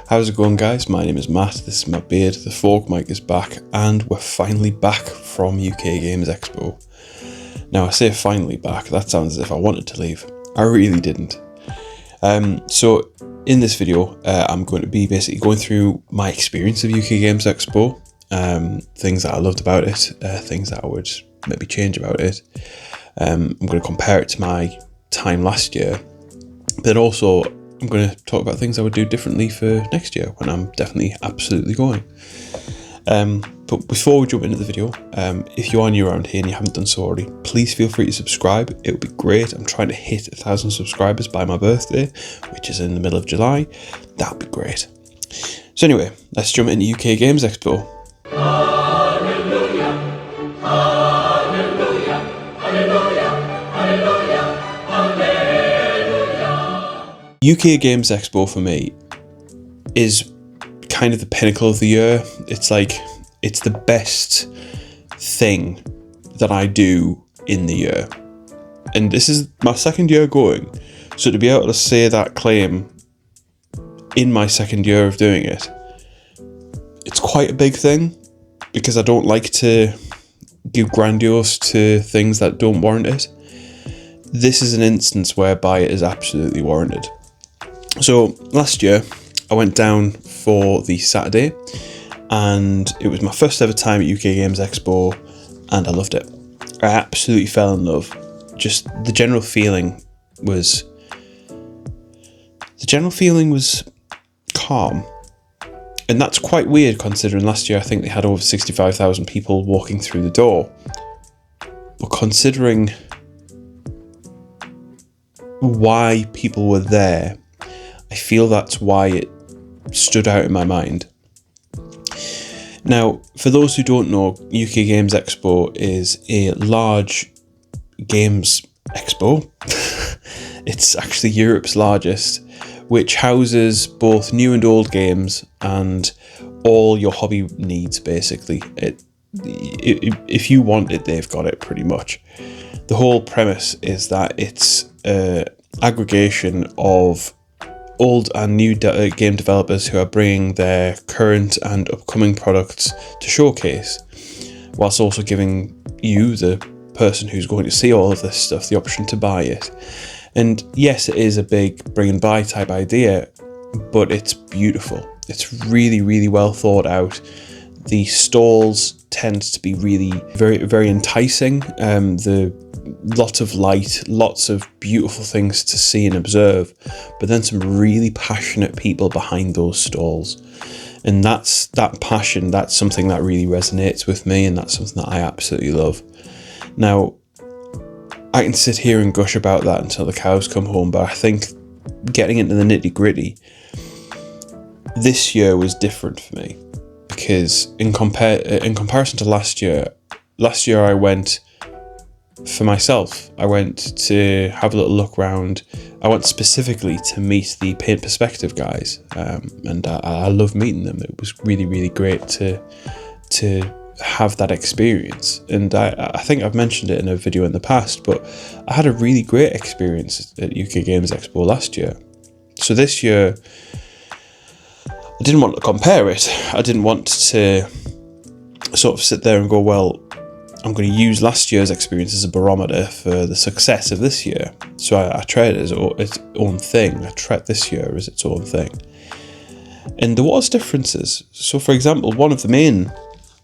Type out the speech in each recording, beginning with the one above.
How's it going, guys? My name is Matt, this is my beard, the fork mic is back, and we're finally back from UK Games Expo. Now, I say finally back, that sounds as if I wanted to leave. I really didn't. So in this video, I'm going to be basically going through my experience of UK Games Expo, things that I loved about it, things that I would maybe change about it. I'm going to compare it to my time last year, but also I'm going to talk about things I would do differently for next year when I'm definitely absolutely going. But before we jump into the video, if you are new around here and you haven't done so already, please feel free to subscribe. It would be great. I'm trying to hit 1,000 subscribers by my birthday, which is in the middle of July. That would be great. So anyway, let's jump into UK Games Expo. Hallelujah, hallelujah, hallelujah, hallelujah, hallelujah. UK Games Expo for me is kind of the pinnacle of the year. It's like, it's the best thing that I do in the year. And this is my second year going. So to be able to say that claim in my second year of doing it, it's quite a big thing, because I don't like to give grandiose to things that don't warrant it. This is an instance whereby it is absolutely warranted. So last year I went down for the Saturday, and it was my first ever time at UK Games Expo, and I loved it. I absolutely fell in love. Just the general feeling was calm. And that's quite weird considering last year I think they had over 65,000 people walking through the door. But considering why people were there, I feel that's why it stood out in my mind. Now, for those who don't know, UK Games Expo is a large games expo. It's actually Europe's largest, which houses both new and old games and all your hobby needs, basically. If you want it, they've got it pretty much. The whole premise is that it's an aggregation of old and new game developers who are bringing their current and upcoming products to showcase, whilst also giving you, the person who's going to see all of this stuff, the option to buy it. And yes, it is a big bring and buy type idea, but it's beautiful. It's really, really well thought out. The stalls tend to be really very, very enticing. Lots of light, lots of beautiful things to see and observe, but then some really passionate people behind those stalls. And that passion, that's something that really resonates with me, and that's something that I absolutely love. Now, I can sit here and gush about that until the cows come home, but I think getting into the nitty-gritty, this year was different for me, because in comparison to last year I went for myself. I went to have a little look around. I went specifically to meet the Paint Perspective guys, and I love meeting them. It was really, really great to have that experience. And I think I've mentioned it in a video in the past, but I had a really great experience at UK Games Expo last year. So this year, I didn't want to compare it. I didn't want to sort of sit there and go, well, I'm going to use last year's experience as a barometer for the success of this year. So I tried it as its own thing. I tried this year as its own thing. And there was differences. So for example, one of the main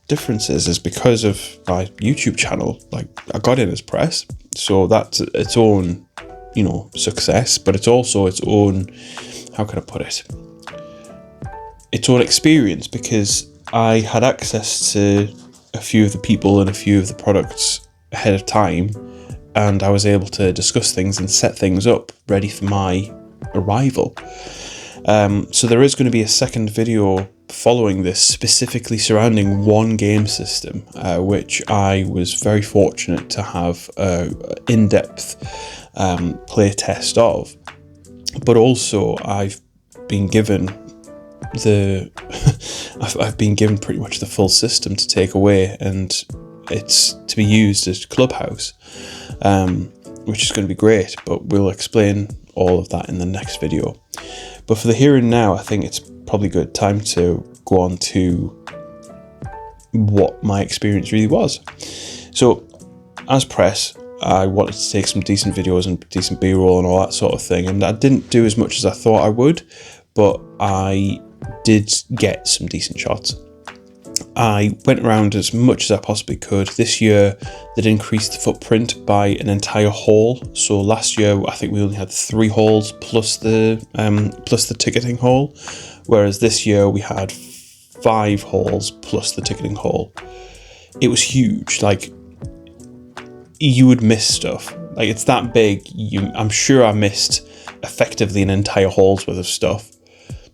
differences is because of my YouTube channel. Like, I got in as press, so that's its own, success, but it's also its own, how can I put it? Its own experience, because I had access to a few of the people and a few of the products ahead of time, and I was able to discuss things and set things up ready for my arrival. So there is going to be a second video following this, specifically surrounding one game system, which I was very fortunate to have an in-depth play test of. But also I've been given I've been given pretty much the full system to take away, and it's to be used as Clubhouse, which is going to be great, but we'll explain all of that in the next video. But for the here and now, I think it's probably a good time to go on to what my experience really was. So as press, I wanted to take some decent videos and decent B-roll and all that sort of thing, and I didn't do as much as I thought I would, but I did get some decent shots. I went around as much as I possibly could. This year they'd increased the footprint by an entire hall. So last year I think we only had 3 halls plus the ticketing hall, whereas this year we had 5 halls plus the ticketing hall. It was huge. Like, you would miss stuff. Like, it's that big. I'm sure I missed effectively an entire hall's worth of stuff,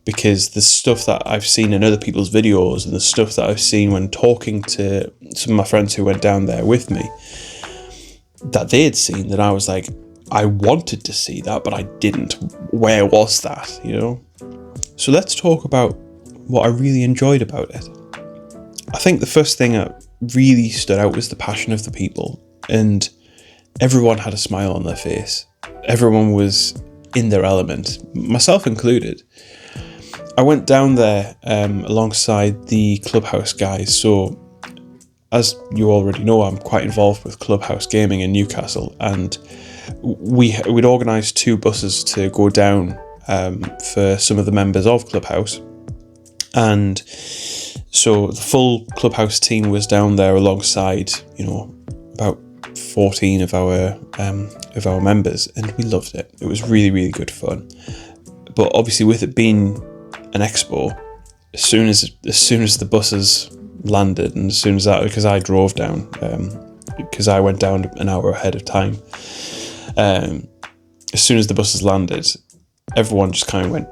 because the stuff that I've seen in other people's videos and the stuff that I've seen when talking to some of my friends who went down there with me, that they had seen, that I was like, I wanted to see that, but I didn't. Where was that, you know? So let's talk about what I really enjoyed about it. I think the first thing that really stood out was the passion of the people, and everyone had a smile on their face. Everyone was in their element, myself included. I went down there alongside the Clubhouse guys. So, as you already know, I'm quite involved with Clubhouse Gaming in Newcastle, and we'd organised 2 buses to go down for some of the members of Clubhouse. And so the full Clubhouse team was down there alongside, you know, about 14 of our members, and we loved it. It was really, really good fun. But obviously, with it being an expo, as soon as the buses landed, and as soon as that, because I drove down, because I went down an hour ahead of time, as soon as the buses landed, everyone just kind of went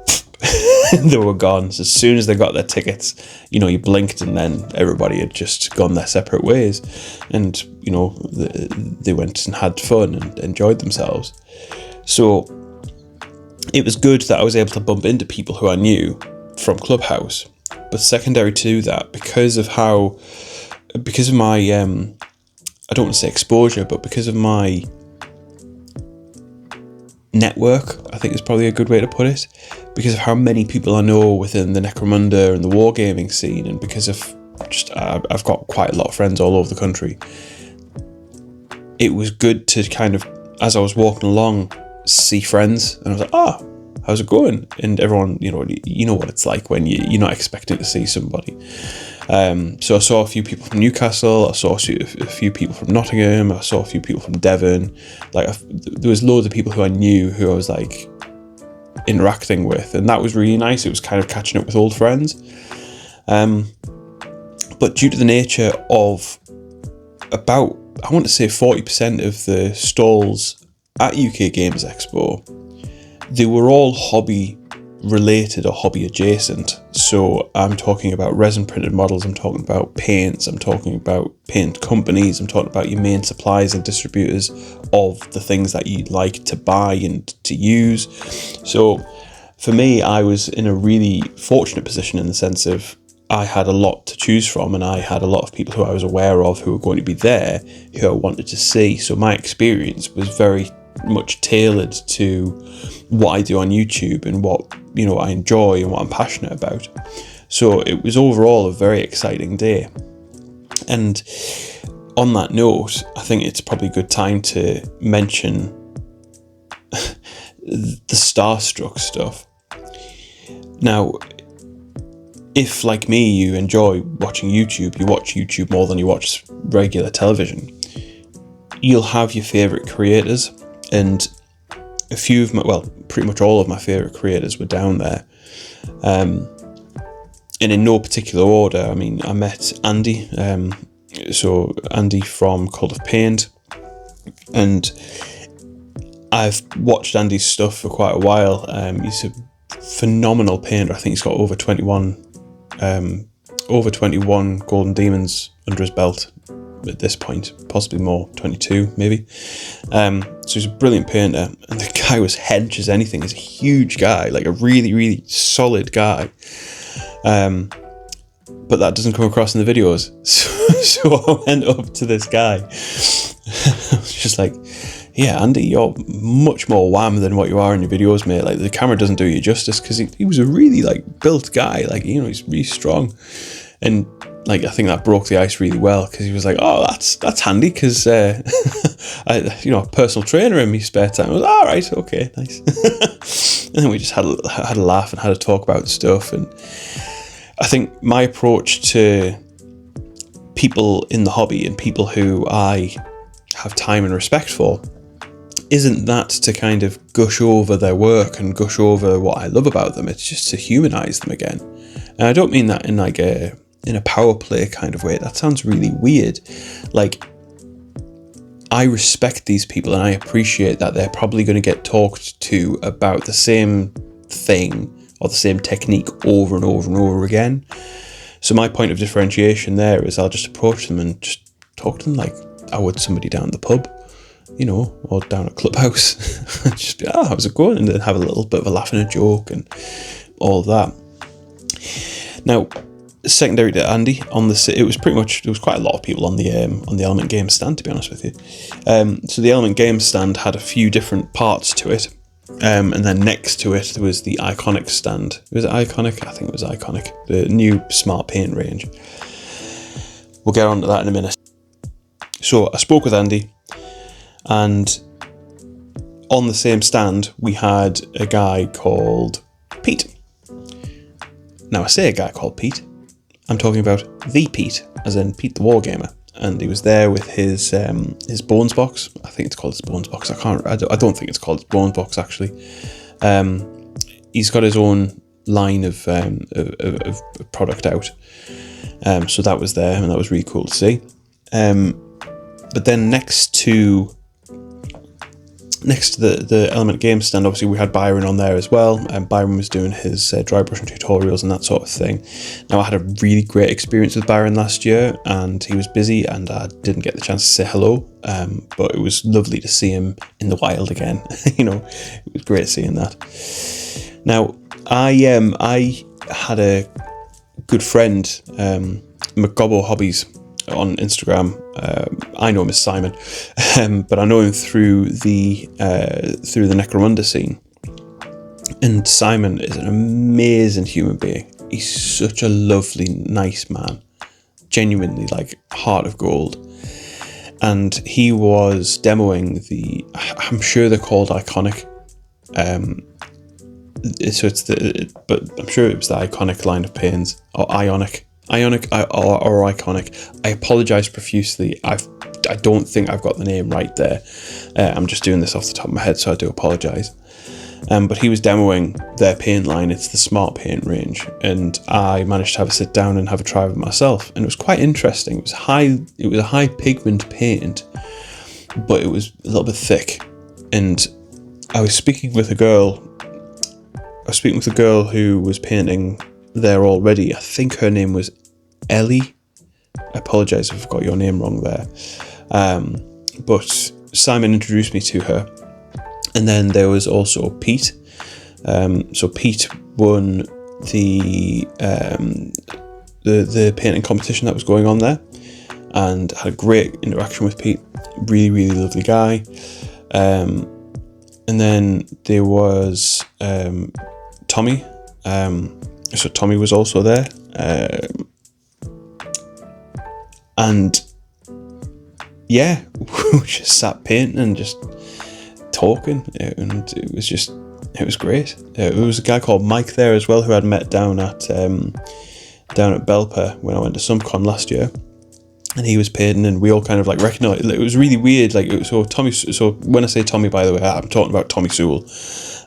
they were gone. So as soon as they got their tickets, you know, you blinked and then everybody had just gone their separate ways, and you know, they went and had fun and enjoyed themselves. So it was good that I was able to bump into people who I knew from Clubhouse. But secondary to that, because of my I don't want to say exposure, but because of my network, I think is probably a good way to put it, because of how many people I know within the Necromunda and the wargaming scene, and because of just I've got quite a lot of friends all over the country, it was good to kind of, as I was walking along, see friends, and I was like, how's it going? And everyone, you know what it's like when you're not expecting to see somebody. So I saw a few people from Newcastle, I saw a few people from Nottingham, I saw a few people from Devon. Like, there was loads of people who I knew, who I was like interacting with, and that was really nice. It was kind of catching up with old friends. But due to the nature of about, I want to say 40% of the stalls at UK Games Expo, they were all hobby related or hobby adjacent. So I'm talking about resin printed models, I'm talking about paints, I'm talking about paint companies, I'm talking about your main suppliers and distributors of the things that you'd like to buy and to use. So for me, I was in a really fortunate position in the sense of I had a lot to choose from, and I had a lot of people who I was aware of who were going to be there, who I wanted to see. So my experience was very much tailored to what I do on YouTube and what, you know, I enjoy and what I'm passionate about. So it was overall a very exciting day. And on that note, I think it's probably a good time to mention the starstruck stuff. Now, if like me, you enjoy watching YouTube, you watch YouTube more than you watch regular television, you'll have your favourite creators. And a few of pretty much all of my favourite creators were down there. And in no particular order, I mean, I met Andy, so Andy from Cult of Paint, and I've watched Andy's stuff for quite a while. He's a phenomenal painter. I think he's got over 21 Golden Demons under his belt at this point, possibly more, 22 maybe. So he's a brilliant painter, and the guy was hench as anything. He's a huge guy, like a really, really solid guy. But that doesn't come across in the videos. So I went up to this guy. I was just like, yeah, Andy, you're much more wham than what you are in your videos, mate. Like, the camera doesn't do you justice, because he was a really, like, built guy. Like, you know, he's really strong. And, like, I think that broke the ice really well, because he was like, oh, that's handy, because, you know, a personal trainer in my spare time. I was, all right, okay, nice. And then we just had a laugh and had a talk about stuff. And I think my approach to people in the hobby and people who I have time and respect for isn't that to kind of gush over their work and gush over what I love about them. It's just to humanize them again. And I don't mean that in like a power play kind of way. That sounds really weird. Like, I respect these people and I appreciate that they're probably going to get talked to about the same thing or the same technique over and over and over again. So my point of differentiation there is I'll just approach them and just talk to them like I would somebody down the pub, you know, or down a clubhouse. Just be, how's it going? And then have a little bit of a laugh and a joke and all of that. Now, secondary to Andy, it was quite a lot of people on the Element Games stand, to be honest with you. So the Element Games stand had a few different parts to it. And then next to it, there was the Iconic stand. Was it Iconic? I think it was Iconic. The new smart paint range. We'll get on to that in a minute. So I spoke with Andy, and on the same stand, we had a guy called Pete. Now, I say a guy called Pete. I'm talking about the Pete, as in Pete the Wargamer. And he was there with his Bones box. I think it's called his Bones box. I don't think it's called his Bones box, actually. He's got his own line of product out. So that was there, and that was really cool to see. But then next to the Element Games stand, obviously we had Byron on there as well, and Byron was doing his dry brushing tutorials and that sort of thing. Now, I had a really great experience with Byron last year, and he was busy and I didn't get the chance to say hello, but it was lovely to see him in the wild again. You know, it was great seeing that. Now, I had a good friend, McGobbo Hobbies, on Instagram. I know him as Simon, but I know him through the Necromunda scene. And Simon is an amazing human being. He's such a lovely, nice man. Genuinely, like, heart of gold. And he was demoing I'm sure they're called Iconic. But I'm sure it was the Iconic line of paints, or Ionic or Iconic. I apologise profusely. I don't think I've got the name right there. I'm just doing this off the top of my head, so I do apologise. But he was demoing their paint line. It's the Smart Paint range, and I managed to have a sit down and have a try of it myself, and it was quite interesting. It was a high pigment paint, but it was a little bit thick. And I was speaking with a girl who was painting there already. I think her name was Ellie. I apologise if I've got your name wrong there. But Simon introduced me to her. And then there was also Pete. So Pete won the painting competition that was going on there, and had a great interaction with Pete. Really, really lovely guy. And then there was Tommy. So Tommy was also there. And yeah, we just sat painting and just talking, and it was great. There was a guy called Mike there as well, who I'd met down at Belper when I went to SumCon last year, and he was painting, and we all kind of like recognised. It was really weird. Like, so when I say Tommy, by the way, I'm talking about Tommy Sewell.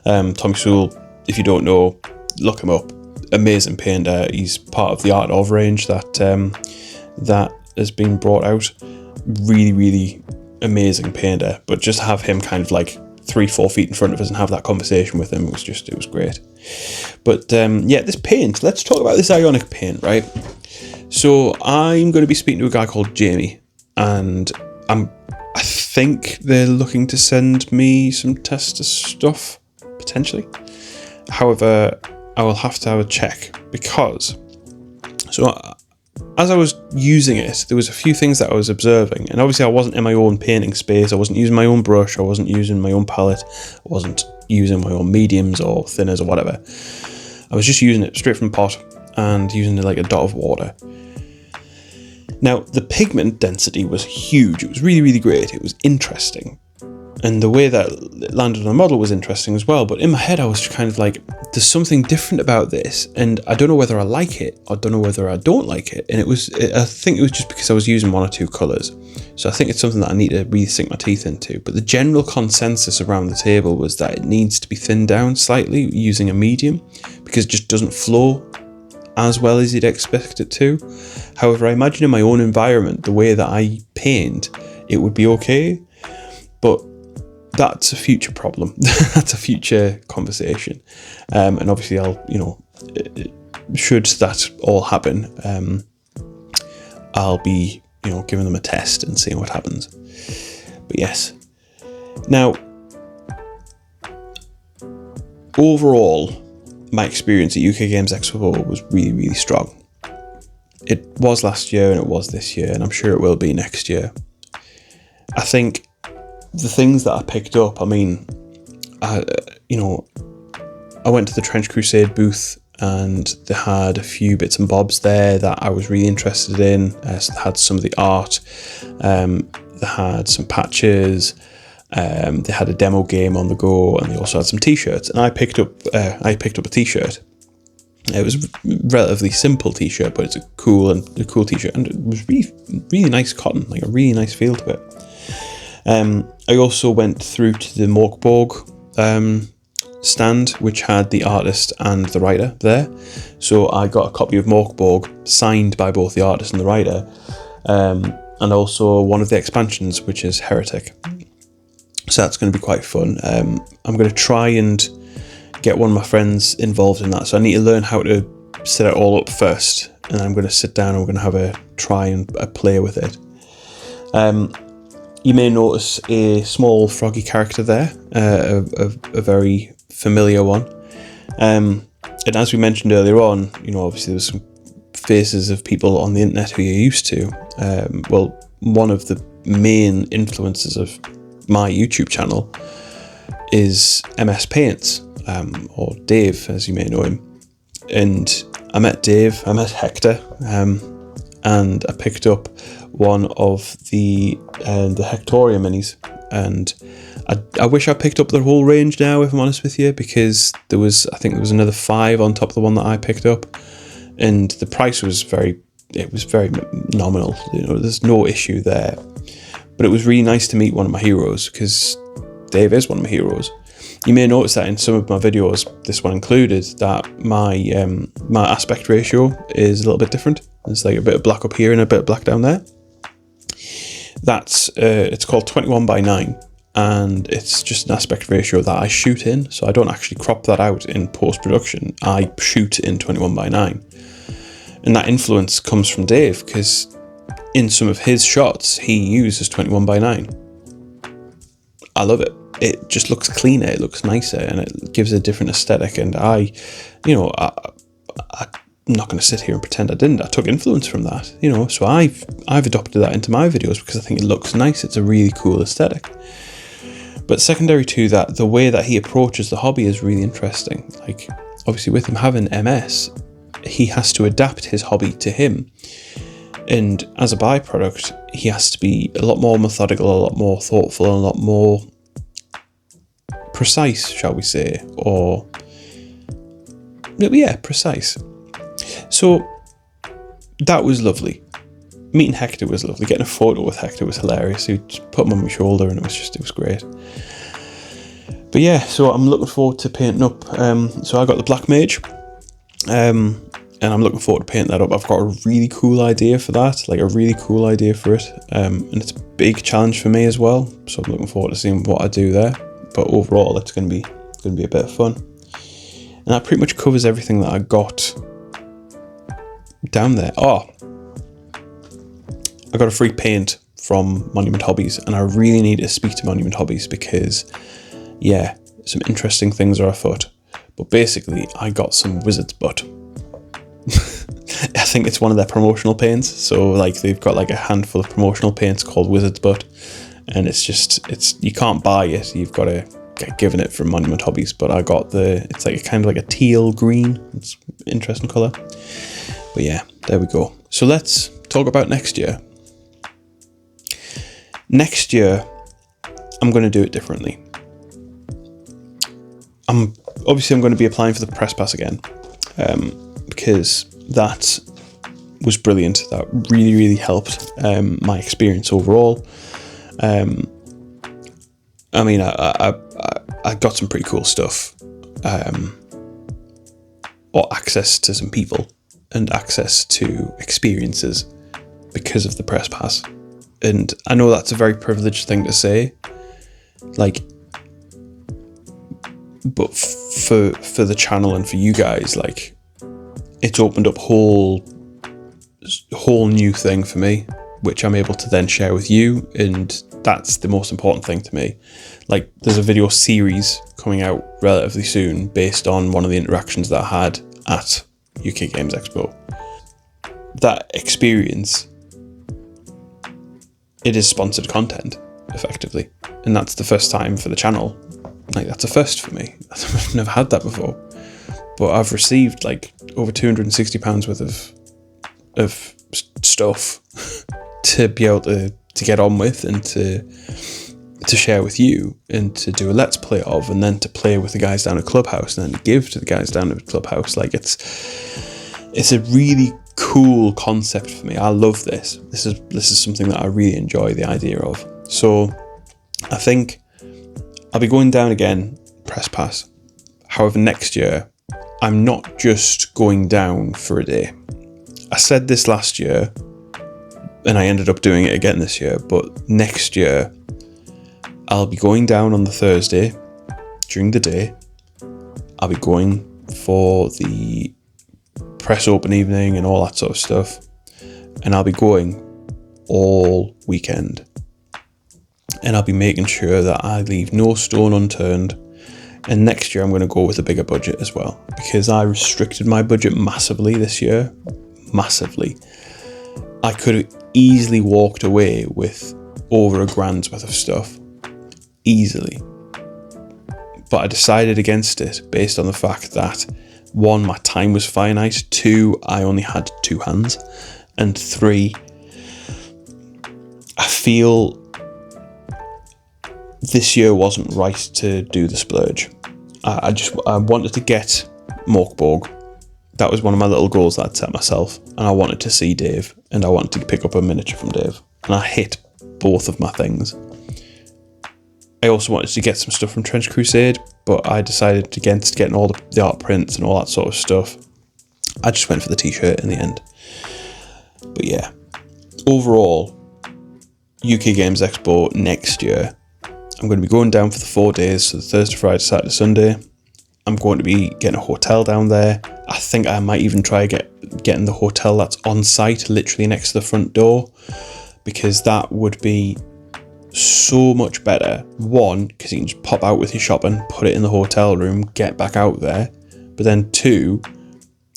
Tommy Sewell, if you don't know, look him up. Amazing painter. He's part of the Art of range that has been brought out. Really, really amazing painter. But just have him kind of like 3-4 feet in front of us and have that conversation with him, it was great. But yeah, this paint, let's talk about this Ionic paint, right? So I'm going to be speaking to a guy called Jamie, and I think they're looking to send me some tester stuff, potentially. However, I will have to have a check, because as I was using it, there was a few things that I was observing, and obviously I wasn't in my own painting space, I wasn't using my own brush, I wasn't using my own palette, I wasn't using my own mediums or thinners or whatever. I was just using it straight from the pot and using it like a dot of water. Now, the pigment density was huge, it was really, really great, it was interesting. And the way that it landed on the model was interesting as well. But in my head, I was kind of like, there's something different about this. And I don't know whether I like it. I don't know whether I don't like it. And I think it was just because I was using one or two colours. So I think it's something that I need to really sink my teeth into. But the general consensus around the table was that it needs to be thinned down slightly using a medium, because it just doesn't flow as well as you'd expect it to. However, I imagine in my own environment, the way that I paint, it would be okay. But that's a future problem. That's a future conversation. And obviously I'll, should that all happen, I'll be, giving them a test and seeing what happens. But yes. Now, overall, my experience at UK Games Expo was really, really strong. It was last year and it was this year, and I'm sure it will be next year. I think the things that I picked up, I mean, I went to the Trench Crusade booth and they had a few bits and bobs there that I was really interested in. So they had some of the art, they had some patches, they had a demo game on the go, and they also had some t-shirts. And I picked up a t-shirt. It was a relatively simple t-shirt, but it's a cool t-shirt, and it was really, really nice cotton, like a really nice feel to it. I also went through to the Morkborg stand, which had the artist and the writer there. So I got a copy of Morkborg signed by both the artist and the writer, and also one of the expansions, which is Heretic. So that's going to be quite fun. I'm going to try and get one of my friends involved in that. So I need to learn how to set it all up first, and I'm going to sit down and we're going to have a try and a play with it. You may notice a small froggy character there, a very familiar one. And as we mentioned earlier on, obviously there's some faces of people on the internet who you're used to. Well, one of the main influences of my YouTube channel is MS Paints, or Dave, as you may know him. And I met Hector, and I picked up one of the Hectoria minis, and I wish I picked up the whole range now, if I'm honest with you, because I think there was another 5 on top of the one that I picked up, and the price was very nominal. There's no issue there. But it was really nice to meet one of my heroes, because Dave is one of my heroes. You may notice that in some of my videos, this one included, that my aspect ratio is a little bit different. There's like a bit of black up here and a bit of black down there. That's it's called 21:9, and it's just an aspect ratio that I shoot in, so I don't actually crop that out in post-production. I shoot in 21:9, and that influence comes from Dave, because in some of his shots he uses 21:9. I love it. It just looks cleaner, it looks nicer, and it gives a different aesthetic. And I'm not going to sit here and pretend I didn't. I took influence from that, so I've adopted that into my videos because I think it looks nice. It's a really cool aesthetic. But secondary to that, the way that he approaches the hobby is really interesting. Like, obviously with him having MS, he has to adapt his hobby to him. And as a byproduct, he has to be a lot more methodical, a lot more thoughtful, and a lot more precise, shall we say, or precise. So that was lovely. Meeting Hector was lovely. Getting a photo with Hector was hilarious. He just put him on my shoulder, and it was great. But yeah, so I'm looking forward to painting up. So I got the Black Mage, and I'm looking forward to painting that up. I've got a really cool idea for that, like a really cool idea for it, and it's a big challenge for me as well. So I'm looking forward to seeing what I do there. But overall, it's going to be a bit of fun. And that pretty much covers everything that I got down there. Oh, I got a free paint from Monument Hobbies, and I really need to speak to Monument Hobbies because, yeah, some interesting things are afoot. But basically, I got some wizard's butt. I think it's one of their promotional paints. So like they've got like a handful of promotional paints called Wizard's Butt, and it's you can't buy it. You've got to get given it from Monument Hobbies. But I got it's like kind of like a teal green. It's an interesting colour. But yeah, there we go. So let's talk about next year. Next year, I'm going to do it differently. I'm going to be applying for the press pass again, because that was brilliant. That really, really helped my experience overall. I mean, I got some pretty cool stuff, or access to some people and access to experiences because of the press pass. And I know that's a very privileged thing to say, like, but for the channel and for you guys, like, it's opened up whole new thing for me, which I'm able to then share with you, and that's the most important thing to me. Like, there's a video series coming out relatively soon based on one of the interactions that I had at UK Games Expo. That experience, it is sponsored content, effectively, and that's the first time for the channel. Like, that's a first for me. I've never had that before, but I've received like over £260 worth of stuff to be able to get on with and to share with you and to do a let's play of, and then to play with the guys down at Clubhouse and then to give to the guys down at Clubhouse. Like, it's a really cool concept for me. I love this. This is something that I really enjoy the idea of. So I think I'll be going down again, press pass. However, next year, I'm not just going down for a day. I said this last year, and I ended up doing it again this year, but next year, I'll be going down on the Thursday during the day. I'll be going for the press open evening and all that sort of stuff. And I'll be going all weekend. And I'll be making sure that I leave no stone unturned. And next year I'm going to go with a bigger budget as well, because I restricted my budget massively this year. Massively. I could have easily walked away with over £1,000 worth of stuff. Easily. But I decided against it based on the fact that, 1, my time was finite, 2, I only had 2 hands, and 3, I feel this year wasn't right to do the splurge. I wanted to get Morkborg. That was one of my little goals that I'd set myself, and I wanted to see Dave, and I wanted to pick up a miniature from Dave, and I hit both of my things. I also wanted to get some stuff from Trench Crusade, but I decided against getting all the art prints and all that sort of stuff. I just went for the t-shirt in the end. But yeah, overall, UK Games Expo next year, I'm going to be going down for the 4 days, so Thursday, Friday, Saturday, Sunday. I'm going to be getting a hotel down there. I think I might even try getting the hotel that's on site, literally next to the front door, because that would be so much better. 1, because you can just pop out with your shopping, put it in the hotel room, get back out there. But then 2,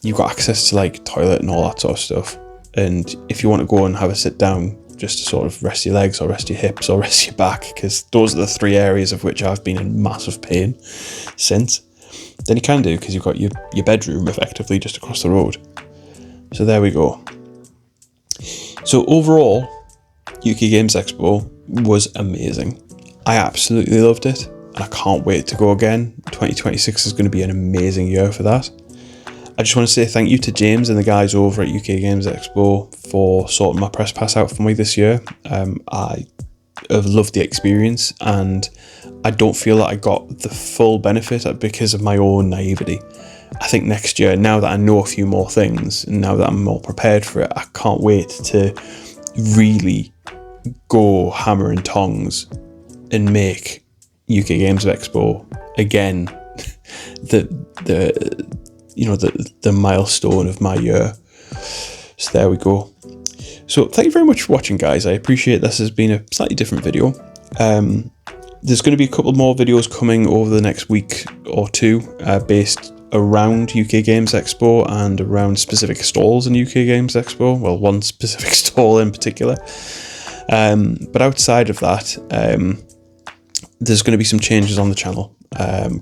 you've got access to like toilet and all that sort of stuff. And if you want to go and have a sit down just to sort of rest your legs or rest your hips or rest your back, because those are the 3 areas of which I've been in massive pain since, then you can do, because you've got your bedroom effectively just across the road. So there we go. So overall, UK Games Expo was amazing. I absolutely loved it, and I can't wait to go again. 2026 is going to be an amazing year for that. I just want to say thank you to James and the guys over at UK Games Expo for sorting my press pass out for me this year. I have loved the experience, and I don't feel that I got the full benefit because of my own naivety. I think next year, now that I know a few more things, and now that I'm more prepared for it, I can't wait to really go hammer and tongs and make UK Games Expo again the milestone of my year. So there we go. So thank you very much for watching, guys. I appreciate this has been a slightly different video. There's going to be a couple more videos coming over the next week or two based around UK Games Expo and around specific stalls in UK Games Expo. Well, one specific stall in particular. But outside of that, there's going to be some changes on the channel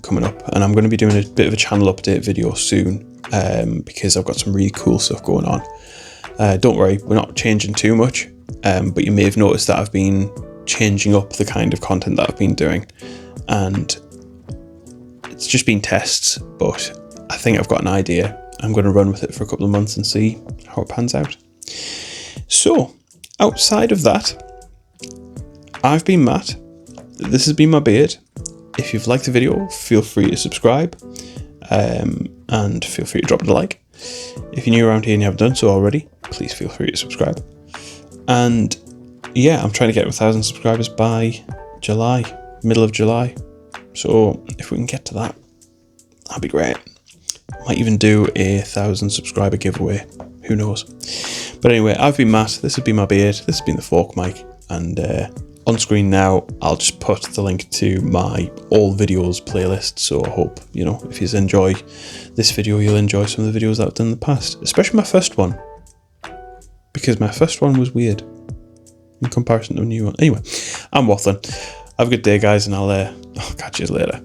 coming up, and I'm going to be doing a bit of a channel update video soon because I've got some really cool stuff going on. Don't worry, we're not changing too much, but you may have noticed that I've been changing up the kind of content that I've been doing, and it's just been tests, but I think I've got an idea. I'm going to run with it for a couple of months and see how it pans out. So, outside of that, I've been Matt. This has been my beard. If you've liked the video, feel free to subscribe, and feel free to drop a like. If you're new around here and you haven't done so already, please feel free to subscribe. And yeah, I'm trying to get 1,000 subscribers by July, middle of July. So if we can get to that, that'd be great. Might even do a 1,000 subscriber giveaway. Who knows? But anyway, I've been Matt. This has been my beard. This has been the fork mic. And on screen now, I'll just put the link to my all videos playlist. So I hope, you know, if you enjoy this video, you'll enjoy some of the videos that I've done in the past, especially my first one, because my first one was weird in comparison to a new one. Anyway, I'm waffling. Have a good day, guys, and I'll catch you later.